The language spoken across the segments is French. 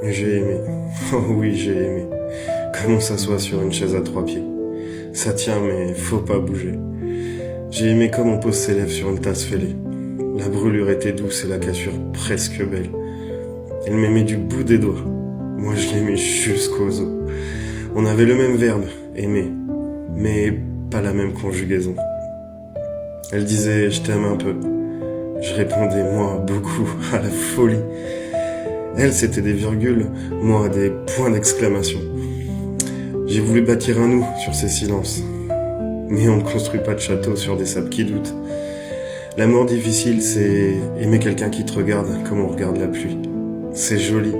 J'ai aimé. Oh oui, j'ai aimé. Comme on s'assoit sur une chaise à 3 pieds. Ça tient, mais faut pas bouger. J'ai aimé comme on pose ses lèvres sur une tasse fêlée. La brûlure était douce et la cassure presque belle. Elle m'aimait du bout des doigts. Moi, je l'aimais jusqu'aux os. On avait le même verbe, aimer, mais pas la même conjugaison. Elle disait « je t'aime un peu ». Je répondais « moi, beaucoup, à la folie ». Elle, c'était des virgules, moi, des points d'exclamation. J'ai voulu bâtir un nous sur ces silences. Mais on ne construit pas de château sur des sables qui doutent. L'amour difficile, c'est aimer quelqu'un qui te regarde comme on regarde la pluie. C'est joli,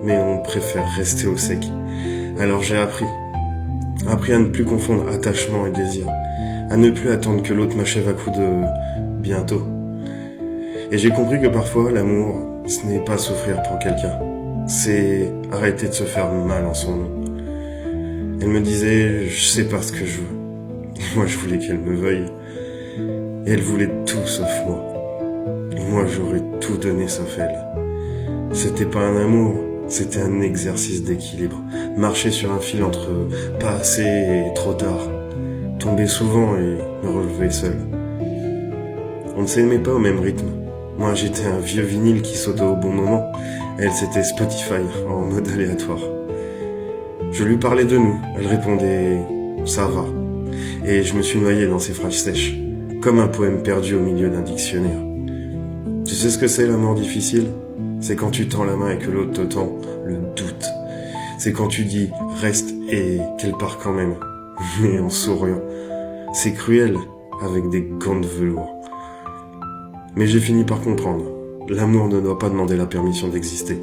mais on préfère rester au sec. Alors j'ai appris à ne plus confondre attachement et désir, à ne plus attendre que l'autre m'achève à coups de bientôt. Et j'ai compris que parfois l'amour, ce n'est pas souffrir pour quelqu'un, c'est arrêter de se faire mal en son nom. Elle me disait, je sais pas ce que je veux. Et moi je voulais qu'elle me veuille. Et elle voulait tout sauf moi. Et moi j'aurais tout donné sauf elle. C'était pas un amour, c'était un exercice d'équilibre. Marcher sur un fil entre pas assez et trop tard. Tomber souvent et me relever seul. On ne s'aimait pas au même rythme. Moi j'étais un vieux vinyle qui sautait au bon moment. Elle c'était Spotify en mode aléatoire. Je lui parlais de nous. Elle répondait « ça va ». Et je me suis noyé dans ses phrases sèches, comme un poème perdu au milieu d'un dictionnaire. Tu sais ce que c'est l'amour difficile ? C'est quand tu tends la main et que l'autre te tend le doute. C'est quand tu dis « reste » et qu'elle part quand même, mais en souriant. C'est cruel, avec des gants de velours. Mais j'ai fini par comprendre. L'amour ne doit pas demander la permission d'exister.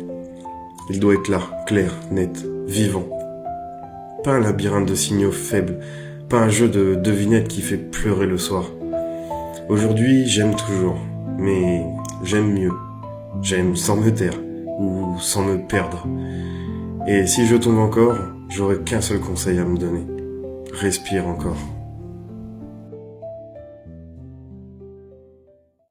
Il doit être là, clair, net, vivant. Pas un labyrinthe de signaux faibles, pas un jeu de devinettes qui fait pleurer le soir. Aujourd'hui, j'aime toujours, mais j'aime mieux. J'aime sans me taire, ou sans me perdre. Et si je tombe encore, j'aurai qu'un seul conseil à me donner. Respire encore.